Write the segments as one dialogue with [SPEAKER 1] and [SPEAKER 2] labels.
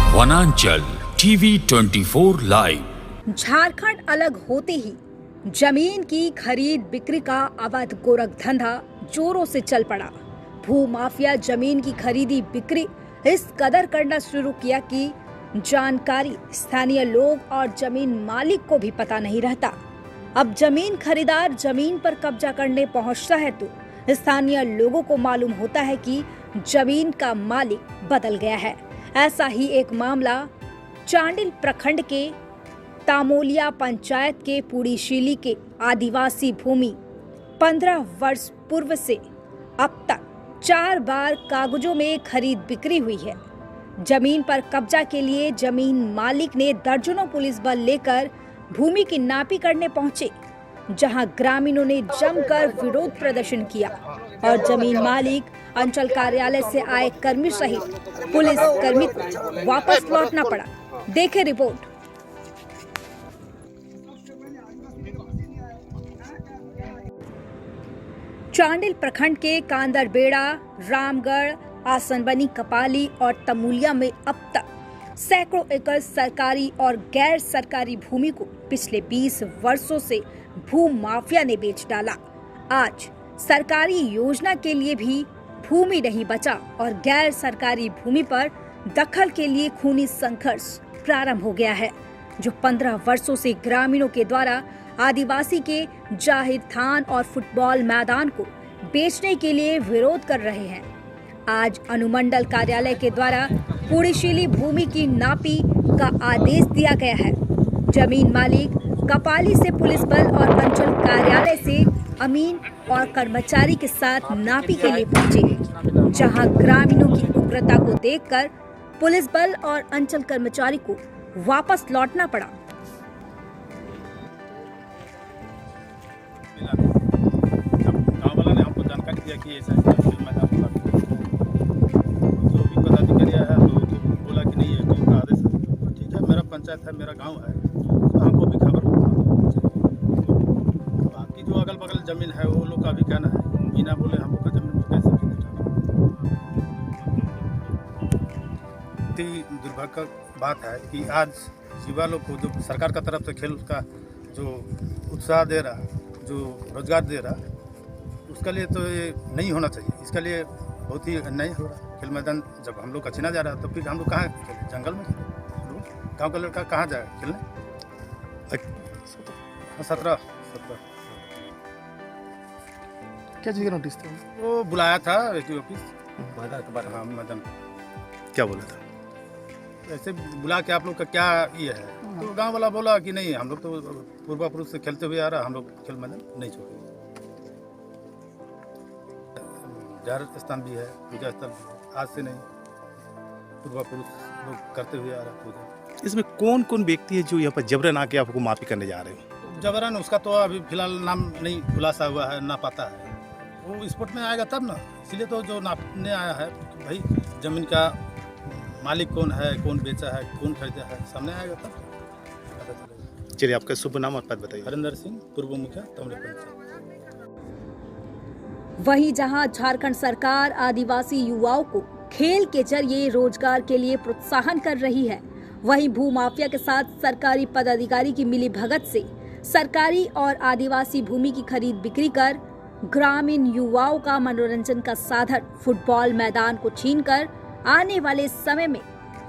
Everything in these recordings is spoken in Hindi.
[SPEAKER 1] वनांचल टीवी 24 लाइव।
[SPEAKER 2] झारखंड अलग होते ही जमीन की खरीद बिक्री का अवैध गोरख धंधा जोरों से चल पड़ा। भू माफिया जमीन की खरीदी बिक्री इस कदर करना शुरू किया कि जानकारी स्थानीय लोग और जमीन मालिक को भी पता नहीं रहता। अब जमीन खरीदार जमीन पर कब्जा करने पहुंचता है तो स्थानीय लोगों को मालूम होता है कि जमीन का मालिक बदल गया है। ऐसा ही एक मामला चांडिल प्रखंड के तामोलिया पंचायत के पुड़ीशीली के आदिवासी भूमि 15 वर्ष पूर्व से अब तक 4 बार कागजों में खरीद बिक्री हुई है। जमीन पर कब्जा के लिए जमीन मालिक ने दर्जनों पुलिस बल लेकर भूमि की नापी करने पहुंचे, जहां ग्रामीणों ने जमकर विरोध प्रदर्शन किया और जमीन मालिक, अंचल कार्यालय से आए कर्मी सहित पुलिस कर्मी को वापस लौटना पड़ा। देखे रिपोर्ट। चांडिल प्रखंड के कांदरबेड़ा, रामगढ़, आसनबनी, कपाली और तमूलिया में अब तक सैकड़ों एकड़ सरकारी और गैर सरकारी भूमि को पिछले 20 वर्षों से भू माफिया ने बेच डाला। आज सरकारी योजना के लिए भी भूमि नहीं बचा और गैर सरकारी भूमि पर दखल के लिए खूनी संघर्ष प्रारंभ हो गया है, जो 15 वर्षों से ग्रामीणों के द्वारा आदिवासी के जाहिर थान और फुटबॉल मैदान को बेचने के लिए विरोध कर रहे हैं। आज अनुमंडल कार्यालय के द्वारा पुड़ीशीली भूमि की नापी का आदेश दिया गया है। जमीन मालिक कपाली से पुलिस बल और अंचल कार्यालय से अमीन और कर्मचारी के साथ नापी के लिए पहुंचे, जहां ग्रामीणों की उग्रता को देखकर पुलिस बल और अंचल कर्मचारी को वापस लौटना पड़ा।
[SPEAKER 3] गाँव वाला ने हमको जानकारी दिया कि ऐसा जो भी पदाधिकारी आया तो बोला कि नहीं है तो आदेश ठीक है, मेरा पंचायत है, मेरा गांव है, तो हमको भी खबर बाकी जो अगल बगल जमीन है वो लोग का भी कहना है, बिना बोले हम लोग का जमीन कैसे दुर्भाग्य का बात है कि आज युवा लोग को जो सरकार का तरफ से खेल का जो उत्साह दे रहा, जो रोजगार दे रहा, उसके लिए तो ये नहीं होना चाहिए। इसके लिए बहुत ही अन्याय हो रहा। खेल मैदान जब हम लोग का छीना जा रहा है तो फिर हम लोग कहाँ खेलें? जंगल में खेलें? गाँव का लड़का कहाँ जाए खेलने? 17
[SPEAKER 4] क्या चीज़ का नोटिस था?
[SPEAKER 3] वो बुलाया था ऑफिस। हाँ, मैदान
[SPEAKER 4] क्या बोला था?
[SPEAKER 3] ऐसे बुला के आप लोग का क्या ये है, तो गांव वाला बोला कि नहीं, हम लोग तो पूर्वा पुरुष से खेलते हुए आ रहा, हम लोग खेल मैदान नहीं छोड़ेंगे। जार स्थान भी है, पूजा स्थल आज से नहीं, पूर्वा पुरुष लोग करते हुए आ रहा पूजा।
[SPEAKER 4] इसमें कौन कौन व्यक्ति है जो यहाँ पर जबरन आके आपको माफी करने जा रहे हो?
[SPEAKER 3] जबरन उसका तो अभी फिलहाल नाम नहीं खुलासा हुआ है, ना पता है। वो स्पोर्ट में आएगा तब ना, इसलिए तो जो नापने आया है कि भाई जमीन का मालिक कौन है, कौन बेचा है, कौन खरीदा है, सामने आएगा तब पता चलेगा।
[SPEAKER 4] चलिए, आपका शुभ नाम और पद बताइए।
[SPEAKER 3] हरिंदर सिंह, पूर्व मुखिया तामोलिया पंचायत।
[SPEAKER 2] वहीं जहां झारखंड सरकार आदिवासी युवाओं को खेल के जरिए रोजगार के लिए प्रोत्साहन कर रही है, वहीं भू माफिया के साथ सरकारी पदाधिकारी की मिली भगत से सरकारी और आदिवासी भूमि की खरीद बिक्री कर ग्रामीण युवाओं का मनोरंजन का साधन फुटबॉल मैदान को छीनकर आने वाले समय में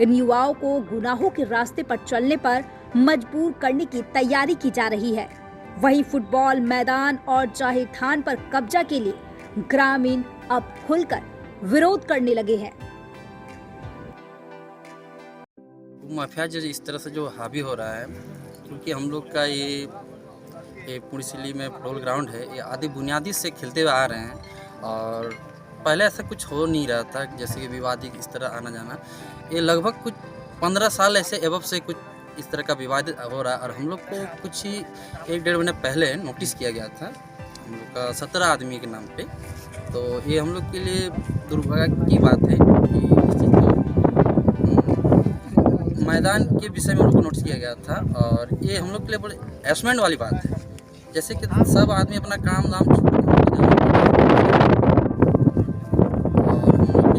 [SPEAKER 2] इन युवाओं को गुनाहों के रास्ते पर चलने पर मजबूर करने की तैयारी की जा रही है। वहीं फुटबॉल मैदान और जाहिर थान पर कब्जा के लिए ग्रामीण अब खुलकर विरोध करने लगे हैं।
[SPEAKER 5] माफिया जो इस तरह से जो हावी हो रहा है, क्योंकि हम लोग का ये पुड़ीशीली में फुटबॉल ग्राउंड है, ये आदि बुनियादी से खेलते हुए आ रहे हैं और पहले ऐसा कुछ हो नहीं रहा था, जैसे कि विवादित इस तरह आना जाना। ये लगभग कुछ 15 साल ऐसे एवं से कुछ इस तरह का विवाद हो रहा है और हम लोग को कुछ ही 1-1.5 महीने पहले नोटिस किया गया था हम लोग का 17 आदमी के नाम पे। तो ये हम लोग के लिए दुर्भाग्य की बात है कि इस चीज़ को मैदान के विषय में हम लोग को नोटिस किया गया था और ये हम लोग के लिए बड़े एसमेंट वाली बात है, जैसे कि सब आदमी अपना काम दाम छोड़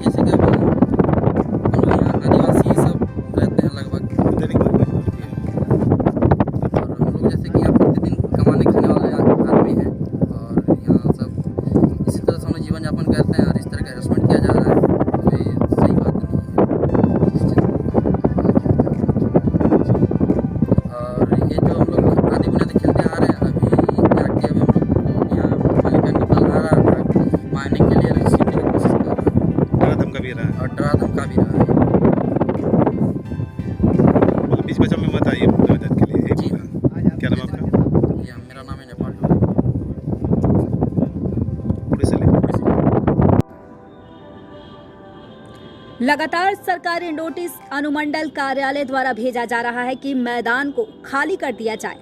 [SPEAKER 5] जैसे कि हम लोग यहाँ आदिवासी सब रहते
[SPEAKER 2] लगातार सरकारी नोटिस अनुमंडल कार्यालय द्वारा भेजा जा रहा है कि मैदान को खाली कर दिया जाए।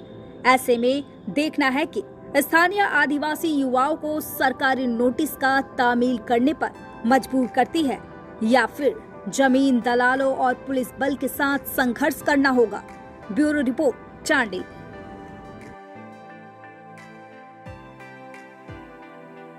[SPEAKER 2] ऐसे में देखना है कि स्थानीय आदिवासी युवाओं को सरकारी नोटिस का तामील करने पर मजबूर करती है या फिर जमीन दलालों और पुलिस बल के साथ संघर्ष करना होगा। Bureau report, Chandil.